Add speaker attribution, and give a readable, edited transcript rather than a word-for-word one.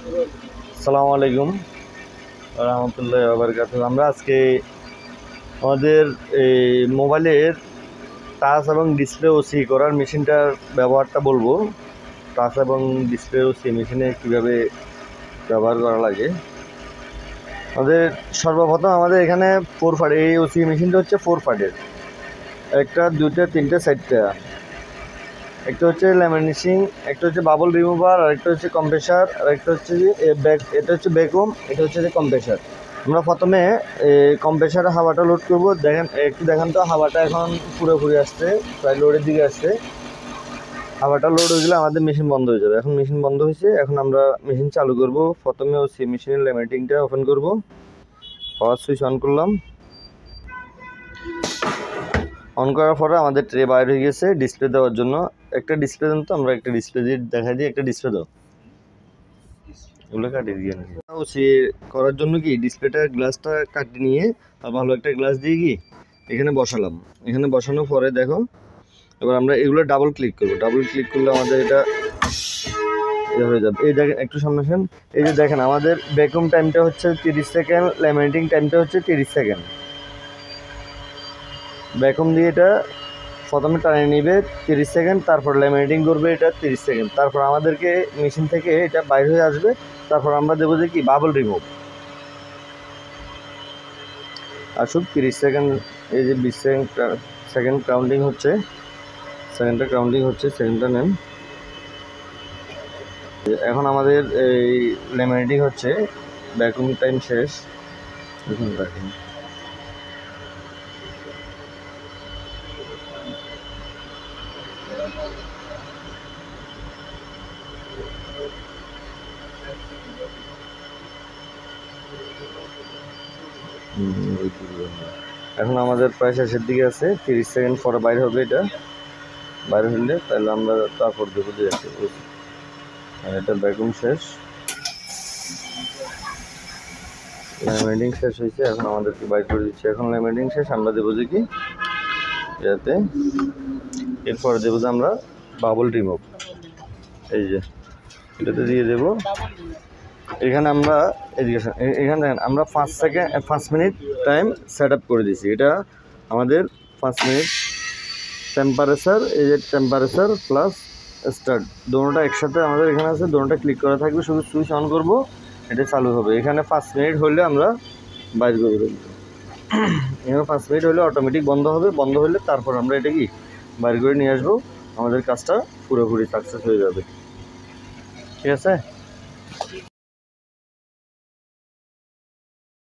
Speaker 1: আসসালামু আলাইকুম রহমতুল্লাহ বারাকাতুহু। আমরা আজকে আমাদের এই মোবাইলের টাচ এবং ডিসপ্লে ওসি করার মেশিনটার ব্যবহারটা বলবো। টাচ এবং ডিসপ্লে ওসি মেশিনে কীভাবে ব্যবহার করা লাগে। সর্বপ্রথম আমাদের এখানে 4 পার্ট, এই ওসি মেশিনটা হচ্ছে 4 পার্টের, একটা, দুইটা, তিনটে, চারটা। একটা হচ্ছে ল্যামিনেশন, একটা হচ্ছে বাবল রিমুভার, আর একটা হচ্ছে কম্প্রেসার, আর একটা হচ্ছে যে এটা হচ্ছে ভ্যাকুয়াম, এটা হচ্ছে যে কম্প্রেসার। আমরা প্রথমে কম্প্রেসারে হাওয়াটা লোড করব। দেখেন, একটু দেখান তো, হাওয়াটা এখন পুরোপুরি আসছে, প্রায় লোডের দিকে আসছে। হাওয়াটা লোড হয়ে গেলে আমাদের মেশিন বন্ধ হয়ে যাবে। এখন মেশিন বন্ধ হয়েছে, এখন আমরা মেশিন চালু করব। প্রথমে ওই মেশিনের ল্যামিনেটিংটা ওপেন করব। পাওয়ার সুইচ অন করলাম। অন করার পরে আমাদের ট্রে বাইর হয়ে গেছে ডিসপ্লে দেওয়ার জন্য। একটা ডিসপ্লে দেন তো, আমরা একটা ডিসপ্লে দিয়ে দেখাই দিই। একটা ডিসপ্লে দাও, এগুলো কাটিয়ে দিয়ে সে করার জন্য কি ডিসপ্লেটার গ্লাসটা কাটিয়ে নিয়ে ভালো একটা গ্লাস দিয়ে কি এখানে বসালাম। এখানে বসানোর পরে দেখো, এবার আমরা এগুলো ডাবল ক্লিক করবো। ডাবল ক্লিক করলে আমাদের এটা হয়ে যাবে। এই দেখেন, একটু সামনে আসেন। এই যে দেখেন, আমাদের ভ্যাকুয়াম টাইমটা হচ্ছে 30 সেকেন্ড, ল্যামিনেটিং টাইমটা হচ্ছে 30 সেকেন্ড। ভ্যাকুয়াম দিয়ে এটা প্রথমে টানে নিবে 30 সেকেন্ড, তারপর ল্যামিনেটিং করবে এটা 30 সেকেন্ড, তারপর আমাদেরকে মেশিন থেকে এটা বাইর হয়ে আসবে। তারপর আমরা দেবো যে কি বাবল রিমুভ। আসুক 30 সেকেন্ড, এই যে 20 সেকেন্ড কাউন্টিং হচ্ছে, সেকেন্ডটা কাউন্টিং হচ্ছে, সেকেন্ডটা নেন। এখন আমাদের এই ল্যামিনেটিং হচ্ছে, ভ্যাকুয়াম টাইম শেষ। দেখুন দেখুন, এখন আমাদের প্রায় শেষের দিকে আছে। 30 সেকেন্ড পরে বাইরে হবে। এটা বাইরে হলে তাহলে আমরা তারপর দেবো যে এটা ভ্যাকুয়াম শেষ, ল্যামিনেটিং শেষ হয়েছে। এখন আমাদেরকে বাইর করে দিচ্ছে। এখন ল্যামিনেটিং শেষ, আমরা দেবো যে কি এটাতে, এরপরে দেবো যে আমরা বাবল রিমুভ। এই যে এটাতে দিয়ে দেবো। এখানে আমরা এখানে দেখেন, আমরা 5 মিনিট টাইম সেট আপ করে দিয়েছি। এটা আমাদের 5 মিনিট টেম্পারেচার, এই যে টেম্পারেচার প্লাস স্টার্ট দুটোটা একসাথে আমাদের এখানে আছে। দুটোটা ক্লিক করা থাকবে, শুধু সুইচ অন করব, এটা চালু হবে। এখানে 5 মিনিট হলে আমরা বাইর করে দেবো। এখানে 5 মিনিট হলে অটোমেটিক বন্ধ হবে। বন্ধ হলে তারপর আমরা এটা কি বাইর করে নিয়ে আসবো। আমাদের কাজটা পুরোপুরি সাকসেস হয়ে যাবে। ঠিক আছে।